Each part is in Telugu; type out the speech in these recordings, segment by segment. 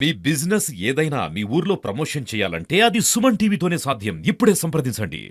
మీ బిజినెస్ ఏదైనా మీ ఊర్లో ప్రమోషన్ చేయాలంటే అది సుమన్ టీవీతోనే సాధ్యం. ఇప్పుడే సంప్రదించండి.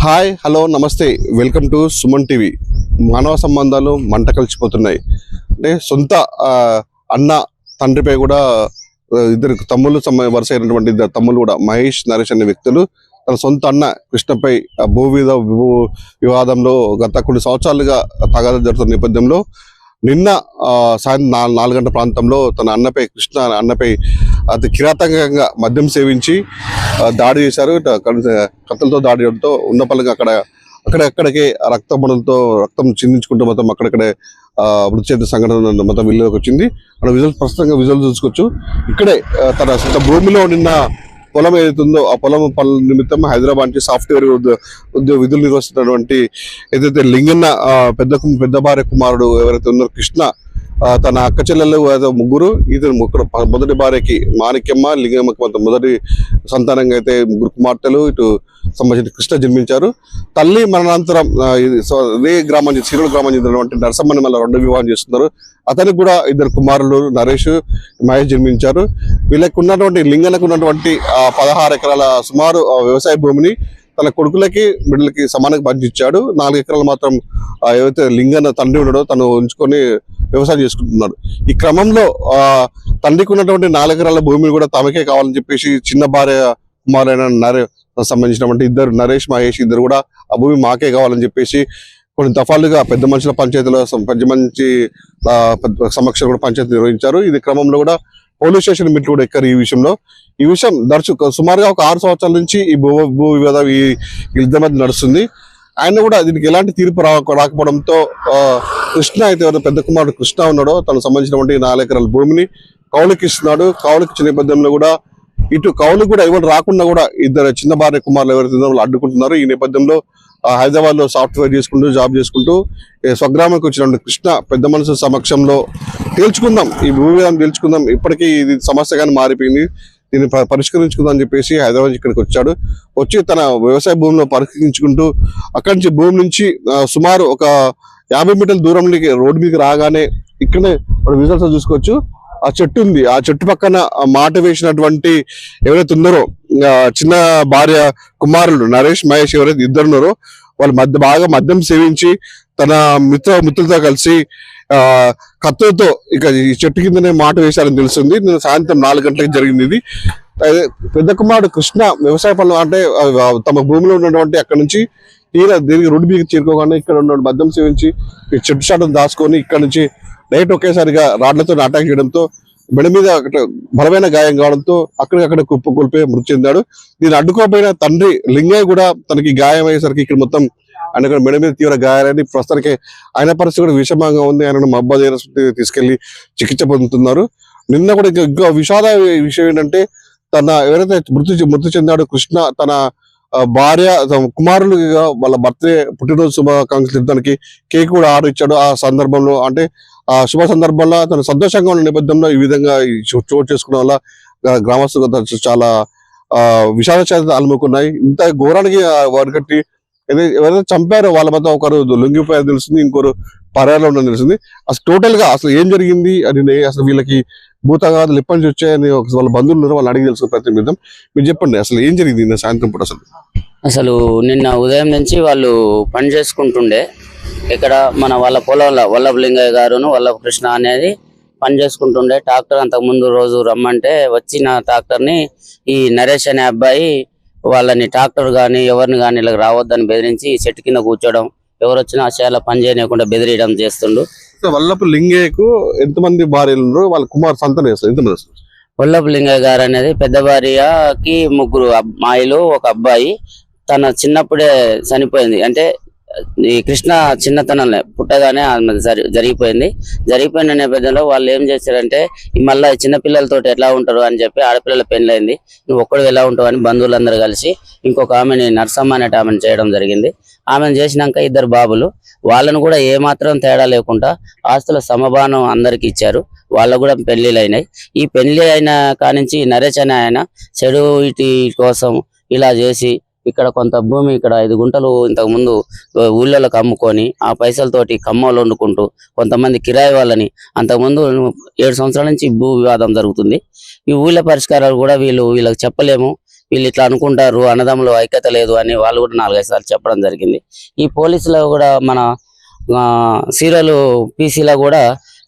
హాయ్ హలో నమస్తే వెల్కమ్ టు సుమన్ టీవీ. మానవ సంబంధాలు మంట కలిసిపోతున్నాయి. అంటే సొంత అన్న తండ్రిపై కూడా ఇద్దరు తమ్ముళ్ళు వరుస అయినటువంటి ఇద్దరు తమ్ముళ్ళు కూడా మహేష్ నరేష్ అనే వ్యక్తులు తన సొంత అన్న కృష్ణపై భూ వివాదంలో గత కొన్ని సంవత్సరాలుగా తగాదాలు జరుగుతున్న నేపథ్యంలో నిన్న సాయంత్రం 4 గంటల ప్రాంతంలో తన కృష్ణ అన్నపై అతి కిరాతకంగా మద్యం సేవించి దాడి చేశారు. కత్తులతో దాడి చేయడంతో ఉన్నపల్లిగా అక్కడెక్కడికే రక్తం చిందించుకుంటూ మొత్తం అక్కడక్కడే మృతి చెందిన సంఘటన మొత్తం విలువకి వచ్చింది. అక్కడ ప్రస్తుతంగా విజువల్ చూసుకోవచ్చు. ఇక్కడే తన సొంత భూమిలో నిన్న పొలం ఏదైతుందో ఆ పొలం పనుల నిమిత్తం హైదరాబాద్ నుంచి సాఫ్ట్వేర్ విధులు నిర్వహిస్తున్నటువంటి ఏదైతే లింగన్న పెద్ద భార్య కుమారుడు ఎవరైతే ఉన్నారో కృష్ణ, తన అక్క చెల్లెళ్ళు ముగ్గురు, ఇతను మొదటి భార్యకి మాణిక్యమ్మ లింగమ్మకి మొదటి సంతానంగా అయితే ముగ్గురు కుమార్తెలు ఇటు సంబంధించిన కృష్ణ జన్మించారు. తల్లి మరణాంతరం ఇదే గ్రామం సిరుల గ్రామం చెందినటువంటి నరసమ్మని మళ్ళీ రెండో వివాహం చేస్తున్నారు. అతనికి కూడా ఇద్దరు కుమారులు నరేష్ మహేష్ జన్మించారు. వీళ్ళకి ఉన్నటువంటి లింగనకు ఉన్నటువంటి 16 ఎకరాల సుమారు వ్యవసాయ భూమిని తన కొడుకులకి బిడ్డలకి సమానంగా పంచిచ్చాడు. 4 ఎకరాలు మాత్రం ఏవైతే లింగన్న తండ్రి ఉన్నాడో తను ఉంచుకొని వ్యవసాయం చేసుకుంటున్నాడు. ఈ క్రమంలో తండ్రికి ఉన్నటువంటి 4 ఎకరాల భూమిని కూడా తమకే కావాలని చెప్పేసి చిన్న భార్య కుమారైన సంబంధించినటువంటి ఇద్దరు నరేష్ మహేష్ ఇద్దరు కూడా ఆ భూమి మాకే కావాలని చెప్పేసి కొన్ని దఫాలుగా పెద్ద మనుషుల పంచాయతీలో మంచి సమక్షంలో కూడా పంచాయతీ నిర్వహించారు. ఇది క్రమంలో కూడా పోలీస్ స్టేషన్ మిట్లు కూడా ఎక్కారు. ఈ విషయం సుమారుగా ఒక 6 సంవత్సరాల నుంచి ఈ భూ వివాదం ఈ యుద్ధం మధ్య నడుస్తుంది. ఆయన కూడా దీనికి ఎలాంటి తీర్పు రాకపోవడంతో కృష్ణ అయితే ఎవరైతే పెద్ద కుమారుడు కృష్ణ ఉన్నాడో తనకు సంబంధించినటువంటి 4 ఎకరాల భూమిని కౌలుకి ఇస్తున్నాడు. కౌలుకి ఇచ్చిన నేపథ్యంలో కూడా ఇటు కౌలు కూడా ఎవరు రాకుండా కూడా ఇద్దరు చిన్న భార్య కుమారులు ఎవరైతే వాళ్ళు అడ్డుకుంటున్నారు. ఈ నేపథ్యంలో హైదరాబాద్ లో సాఫ్ట్వేర్ జాబ్ చేసుకుంటూ స్వగ్రామానికి వచ్చినటువంటి కృష్ణ పెద్ద మనుషుల సమక్షంలో ఈ భూ వివాదం తేల్చుకుందాం, ఇప్పటికీ ఇది సమస్యగానే మారిపోయింది, దీన్ని పరిష్కరించుకుందాం అని చెప్పేసి హైదరాబాద్ ఇక్కడికి వచ్చి తన వ్యవసాయ భూమిలో పరిష్కరించుకుంటూ అక్కడి నుంచి భూమి నుంచి సుమారు ఒక 50 మీటర్ల దూరంలోకి రోడ్డు మీదకి రాగానే ఇక్కడనే విజువల్స్ చూసుకోవచ్చు. ఆ చెట్టు ఉంది. ఆ చెట్టు పక్కన మాట వేసినటువంటి ఎవరైతే ఉన్నారో చిన్న భార్య కుమారులు నరేష్ మహేష్ ఎవరైతే ఇద్దరు ఉన్నారో వాళ్ళు బాగా మద్యం సేవించి తన మిత్రులతో కలిసి కత్తులతో ఇక ఈ చెట్టు కిందనే మాట వేశారని తెలుస్తుంది. నేను సాయంత్రం 4 గంటలకు జరిగింది ఇది. పెద్ద కుమారుడు కృష్ణ వ్యవసాయ పనులు అంటే తమ భూమిలో ఉన్నటువంటి అక్కడ నుంచి దీనికి రోడ్డు మీద చేరుకోగానే ఇక్కడ ఉన్న మద్యం సేవించి చెట్టు చాటును దాచుకొని ఇక్కడ నుంచి నైట్ ఒకేసారిగా రాడ్లతో అటాక్ చేయడంతో మెడ మీద బలమైన గాయం కావడంతో అక్కడికక్కడ కుప్పకూలిపోయి మృతి చెందాడు. దీన్ని అడ్డుకోపోయిన తండ్రి లింగయ్య కూడా తనకి గాయం అయ్యేసరికి ఇక్కడ మొత్తం ఆయన మెడ మీద తీవ్ర గాయాలని ప్రస్తుతానికి ఆయన పరిస్థితి కూడా విషమంగా ఉంది. ఆయన మహబూబాద్ తీసుకెళ్లి చికిత్స పొందుతున్నారు. నిన్న కూడా ఇంకా విషాద విషయం ఏంటంటే ఎవరైతే మృతి చెందాడు కృష్ణ తన భార్య కుమారులుగా వాళ్ళ బర్త్డే పుట్టినరోజు శుభాకాంక్షలు ఇవ్వడానికి కేక్ కూడా ఆర్డర్ ఇచ్చాడు. ఆ సందర్భంలో అంటే ఆ శుభ సందర్భంలో తను సంతోషంగా ఉన్న నేపథ్యంలో ఈ విధంగా చోటు చేసుకోవడం వల్ల గ్రామస్తులు చాలా విషాద చేత అలుముకున్నాయి. ఇంత ఘోరానికి వరకట్టి ఎవరైతే చంపారో వాళ్ళ మధ్య ఒకరు లొంగిపోయారు తెలుస్తుంది, ఇంకొకరు పరాలో ఉండడం తెలిసింది. అసలు టోటల్ గా అసలు ఏం జరిగింది అని అసలు వీళ్ళకి భూతగాథలు ఎప్పటి నుంచి వచ్చాయని వాళ్ళ బంధువులు ఉన్నారు, వాళ్ళు అడిగి తెలుసుకునే ప్రయత్నం చేద్దాం. మీరు చెప్పండి అసలు ఏం జరిగింది నిన్న సాయంత్రం పూట? అసలు నిన్న ఉదయం నుంచి వాళ్ళు పని చేసుకుంటుండే ఇక్కడ వాళ్ళ పొలంలో వల్లభ లింగయ్య గారును వల్లభ కృష్ణ అనేది పని చేసుకుంటుండే. ట్రాక్టర్ అంతకు ముందు రోజు రమ్మంటే వచ్చిన ట్రాక్టర్ని ఈ నరేష్ అనే అబ్బాయి వాళ్ళని ట్రాక్టర్ గాని ఎవరిని గాని ఇలా రావద్దని బెదిరించి చెట్టు కింద కూర్చోవడం, ఎవరు వచ్చినా చేయాల పని చేయకుండా బెదిరియడం చేస్తుండు. వల్లభ లింగయ్యకు ఎంతమంది భార్యలు ఉన్నారు? వాళ్ళ కుమార్ సంతానం ఎంతమంది? వల్లభ లింగయ్య గారు అనేది పెద్ద భార్యకి 3 అమ్మాయిలు 1 అబ్బాయి. తన చిన్నప్పుడే చనిపోయింది. అంటే ఈ కృష్ణ చిన్నతనంలో పుట్టగానే ఆమె జరిగిపోయిన నేపథ్యంలో వాళ్ళు ఏం చేశారంటే ఈ మళ్ళీ చిన్నపిల్లలతో ఎట్లా ఉంటారు అని చెప్పి ఆడపిల్లల పెళ్ళైంది, నువ్వు ఒక్కడు ఎలా ఉంటావు అని బంధువులందరూ కలిసి ఇంకొక ఆమెని నర్సమ్మ అనేట ఆమెను చేయడం జరిగింది. ఆమెను చేసినాక 2 బాబులు, వాళ్ళను కూడా ఏమాత్రం తేడా లేకుండా ఆస్తుల సమభానం అందరికి ఇచ్చారు. వాళ్ళకు కూడా పెళ్లిళ్ళు అయినాయి. ఈ పెళ్లి అయిన కానించి నరేష్ అనే ఆయన చెడు ఇటు కోసం ఇలా చేసి ఇక్కడ కొంత భూమి ఇక్కడ 5 గుంటలు ఇంతకు ముందు ఊళ్ళలోకి అమ్ముకొని ఆ పైసలతోటి కమ్మలు వండుకుంటూ కొంతమంది కిరాయి వాళ్ళని, అంతకుముందు 7 సంవత్సరాల నుంచి భూ వివాదం జరుగుతుంది. ఈ ఊళ్ళ పరిష్కారాలు కూడా వీళ్ళకి చెప్పలేము, వీళ్ళు ఇట్లా అనుకుంటారు, అన్నదమ్ములు ఐక్యత లేదు అని వాళ్ళు కూడా 4-5 సార్లు చెప్పడం జరిగింది. ఈ పోలీసులు కూడా మన సీరియల్ పీసీలో కూడా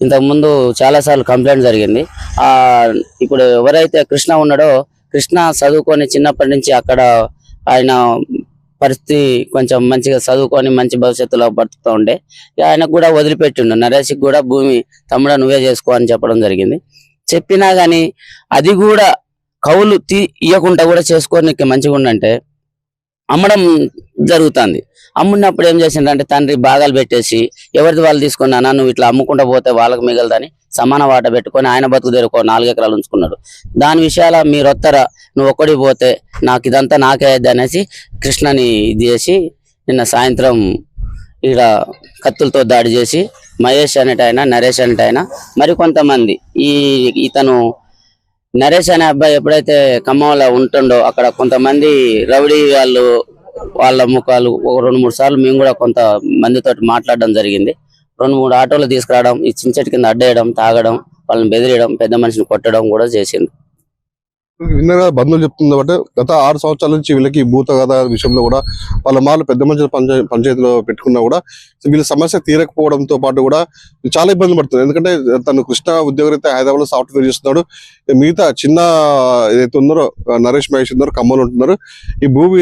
ఇంతకు ముందు చాలా సార్లు కంప్లైంట్ జరిగింది. ఇప్పుడు ఎవరైతే కృష్ణ ఉన్నాడో, కృష్ణ చదువుకొని చిన్నప్పటి నుంచి అక్కడ ఆయన పరిస్థితి కొంచెం మంచిగా చదువుకొని మంచి భవిష్యత్తులో బతుకుతూ ఉండే ఆయనకు కూడా వదిలిపెట్టిండు. నరేష్కి కూడా భూమి తమ్ముడా నువ్వే చేసుకో అని చెప్పడం జరిగింది. చెప్పినా గానీ అది కూడా కౌలు ఇయ్యకుండా కూడా చేసుకోనికి మంచిగా ఉండంటే అమ్మడం జరుగుతుంది. అమ్మున్నప్పుడు ఏం చేసిండంటే తండ్రి భాగాలు పెట్టేసి ఎవరిది వాళ్ళు తీసుకున్నానా, నువ్వు ఇట్లా అమ్ముకుంటా పోతే వాళ్ళకి మిగలదని సమాన వాట పెట్టుకొని ఆయన బతుకు తెరుకో 4 ఎకరాలు ఉంచుకున్నాడు. దాని విషయాల మీరు వస్తారా, నువ్వు ఒక్కడి పోతే నాకు ఇదంతా నాకే అయ్యద్ది అనేసి కృష్ణని ఇది చేసి నిన్న సాయంత్రం ఇక్కడ కత్తులతో దాడి చేసి మహేష్ అనేటైనా నరేష్ అనేటైనా మరి కొంతమంది ఇతను నరేష్ అనే అబ్బాయి ఎప్పుడైతే ఖమ్మంలో ఉంటుండో అక్కడ కొంతమంది రౌడీ వాళ్ళ ముఖాలు 2-3 సార్లు మేము కూడా కొంత మందితో మాట్లాడడం జరిగింది. 2-3 ఆటోలు తీసుకురావడం, ఈ చించెట్టు కింద అడ్డేయడం, తాగడం, వాళ్ళని బెదిరియడం, పెద్ద మనిషిని కొట్టడం కూడా చేసింది. విన్నగా బంధువులు చెప్తుంది కాబట్టి గత 6 సంవత్సరాల నుంచి వీళ్ళకి భూతగత విషయంలో కూడా వాళ్ళ మాలు పెద్ద మనుషుల పంచాయతీలో పెట్టుకున్నా కూడా వీళ్ళ సమస్య తీరకపోవడంతో పాటు కూడా చాలా ఇబ్బంది పడుతుంది. ఎందుకంటే తను కృష్ణ ఉద్యోగరీత్యా హైదరాబాద్ లో సాఫ్ట్వేర్ చేస్తున్నాడు. మిగతా చిన్న ఏదైతే ఉన్నారో నరేష్ మహేష్ ఉన్నారో ఖమ్మంలో ఉంటున్నారు. ఈ భూమి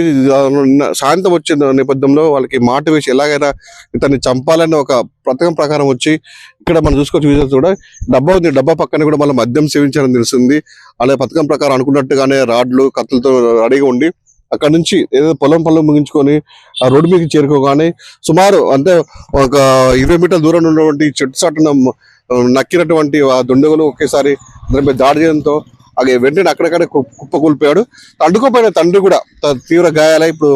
సాయంత్రం వచ్చే నేపథ్యంలో వాళ్ళకి మాట వేసి ఎలాగైనా ఇతన్ని చంపాలని ఒక పథకం ప్రకారం వచ్చి ఇక్కడ మనం చూసుకోవచ్చు విజువల్స్ కూడా డబ్బా ఉంది, డబ్బా పక్కన కూడా మళ్ళీ మద్యం సేవించాలని తెలిసింది. అలాగే పథకం ప్రకారం అనుకున్నట్టుగానే రాడ్లు కత్తులతో రెడీగా ఉండి అక్కడ నుంచి ఏదో పొలం ముగించుకొని ఆ రోడ్డు మీదకి చేరుకోగానే సుమారు అంటే ఒక 20 మీటర్ల దూరంలో ఉన్నటువంటి చెట్టు చాటున నక్కినటువంటి ఆ దుండగులు ఒకేసారి దానిపై దాడి చేయడంతో వెంటనే అక్కడక్కడ కుప్పకూలిపోయాడు. అడ్డుకోపోయిన తండ్రి కూడా తీవ్ర గాయాలై ఇప్పుడు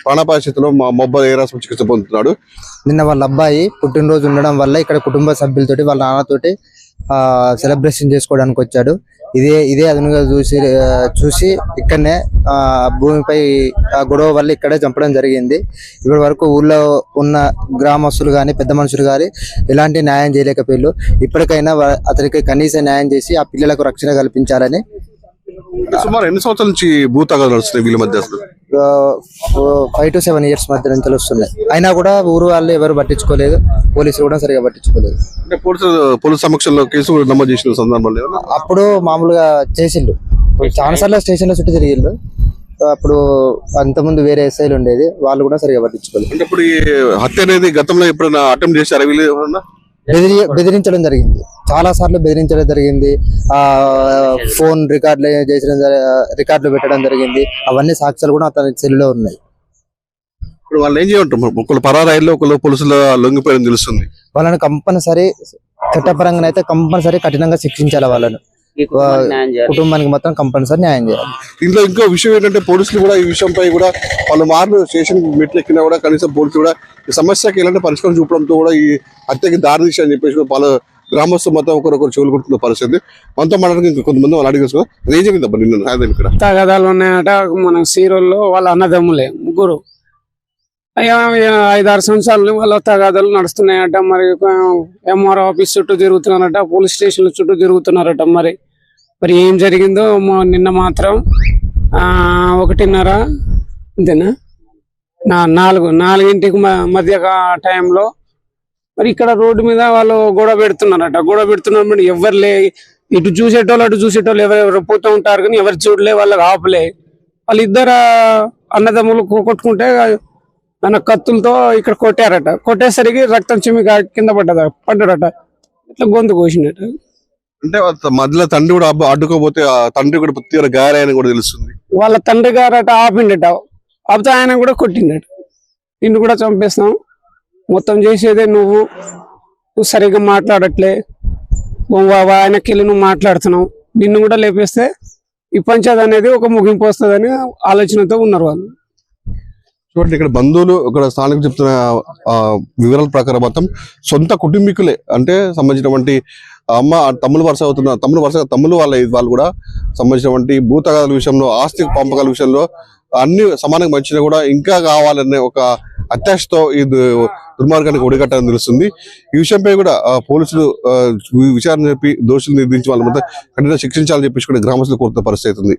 ప్రాణాపాయ స్థితిలో మొబైల్ ఏరాస్ చికిత్స పొందుతున్నాడు. నిన్న వాళ్ళ అబ్బాయి పుట్టినరోజు ఉండడం వల్ల ఇక్కడ కుటుంబ సభ్యులతోటి వాళ్ళ నాన్నతోటి సెలబ్రేషన్ చేసుకోవడానికి వచ్చాడు. ఇదే అదునుగా చూసి ఇక్కడనే భూమిపై గొడవ వల్ల ఇక్కడే చంపడం జరిగింది. ఇప్పటి వరకు ఊళ్ళో ఉన్న గ్రామస్తులు కానీ పెద్ద మనుషులు కానీ ఎలాంటి న్యాయం చేయలేకపోయారు. ఇప్పటికైనా అతనికి కనీస న్యాయం చేసి ఆ పిల్లలకు రక్షణ కల్పించాలని. సుమారు ఎన్ని సంవత్సరాల నుంచి భూతగాలు నడుస్తున్నాయి వీళ్ళ మధ్య? అసలు 5 to 7 years మధ్య నుంచి వస్తున్నాయి. అయినా కూడా ఊరు వాళ్ళు ఎవరు పట్టించుకోలేదు, పోలీసులు కూడా సరిగా పట్టించుకోలేదు. అంటే పోలీసు సమక్షంలో కేసు నమోదు చేసిన సందర్భంలో అప్పుడు మామూలుగా చేసిండు, చాలా సార్లు స్టేషన్ లో చుట్టూ తిరిగిండు. అప్పుడు అంతకుముందు వేరే ఎస్ఐలు ఉండేది, వాళ్ళు కూడా సరిగా పట్టించుకోలేదు. అంటే ఇప్పుడు ఈ హత్య అనేది గతంలో ఎప్పుడైనా అటెంప్ట్ చేశారా వీళ్ళు ఏమన్నా? బెదిరించడం జరిగింది, చాలా సార్లు బెదిరించడం జరిగింది. ఫోన్ రికార్డులు పెట్టడం జరిగింది. అవన్నీ సాక్ష్యాలు కూడా అతని సెల్లో ఉన్నాయి. ఇప్పుడు వాళ్ళు ఏం చేయమంటారు? ఒకళ్ళు పరారాయిల్లో ఒకళ్ళు పోలీసులు లొంగిపోయారని తెలుస్తుంది. వాళ్ళని కంపల్సరీ చట్టపరంగా అయితే కంపల్సరీ కఠినంగా శిక్షించాలి. వాళ్ళను కుటుంబానికి మాత్రం కంపల్సరీ న్యాయం చేయాలి. దీంట్లో ఇంకో విషయం ఏంటంటే పోలీసులు కూడా ఈ విషయంపై కూడా వాళ్ళు మార్లు స్టేషన్ మెట్లు ఎక్కినా కూడా కనీసం పోలీసులు కూడా ఈ సమస్యకి ఎలాంటి పరిష్కారం చూపడంతో కూడా ఈ హత్యకి దారి తీసి అని చెప్పేసి వాళ్ళ గ్రామస్తులు మొత్తం ఒకరొకరు చెవులు కొడుతున్న పరిస్థితి. మనతో మాట్లాడిన ఇంకా కొంతమంది వాళ్ళు అడిగేసుకో ఏం జరిగిందబ్బా నిన్న ఇక్కడ? తగాదాలు ఉన్నాయట మన సీరోల్లో వాళ్ళ అన్నదమ్ములే ముగ్గురు. 5-6 సంవత్సరాలు వాళ్ళ తగాదాలు నడుస్తున్నాయట. మరి ఎంఆర్ఓ ఆఫీస్ చుట్టూ తిరుగుతున్నారట, పోలీస్ స్టేషన్ చుట్టూ తిరుగుతున్నారట. మరి ఏం జరిగిందో నిన్న మాత్రం 1:30 అంతేనా 4 మధ్య టైంలో మరి ఇక్కడ రోడ్డు మీద వాళ్ళు గొడవ పెడుతున్నారు. ఎవరులే, ఇటు చూసేటోళ్ళు ఎవరెవరు పోతూ ఉంటారు కానీ ఎవరు చూడలే, వాళ్ళకి ఆపలే. వాళ్ళిద్దరు అన్నదమ్ములు కొట్టుకుంటే మన కత్తులతో ఇక్కడ కొట్టేసరికి రక్తం చిమ్మి కింద పడ్డాడట. ఇట్లా గొంతు కోసినట్ట. అంటే మధ్యలో తండ్రి కూడా అడ్డుకోపోతే తండ్రి కూడా తీవ్ర గాయాలని కూడా తెలుస్తుంది. వాళ్ళ తండ్రి గారట ఆపిండట, ఆపితే ఆయన కూడా కొట్టిండట. నిన్ను కూడా చంపేస్తాం మొత్తం చేసేదే నువ్వు సరిగ్గా మాట్లాడట్లే, ఆయనకి వెళ్ళి నువ్వు మాట్లాడుతున్నావు, నిన్ను కూడా లేపేస్తే ఈ పంచాయతీ అనేది ఒక ముగింపు వస్తుందని ఆలోచనతో ఉన్నారు వాళ్ళు. చూడండి, ఇక్కడ బంధువులు, ఇక్కడ స్థానికులు చెప్తున్న వివరాల ప్రకారం మొత్తం సొంత కుటుంబీకులే, అంటే సంబంధించినటువంటి అమ్మ తమ్ముడు వరుస అవుతున్న తమ్ముడు వాళ్ళు కూడా సంబంధించినటువంటి భూ తగాదాల విషయంలో, ఆస్తి పంపకాల విషయంలో అన్ని సమానంగా మంచిగా కూడా ఇంకా కావాలనే ఒక అత్యాశతో ఈ దుర్మార్గానికి ఒడిగట్టాలని తెలుస్తుంది. ఈ విషయంపై కూడా పోలీసులు విచారణ చెప్పి దోషులు నిర్ధారించి వాళ్ళ మధ్య కఠినంగా శిక్షించాలని చెప్పేసి కూడా గ్రామస్తులు కోరుతున్న పరిస్థితి అవుతుంది.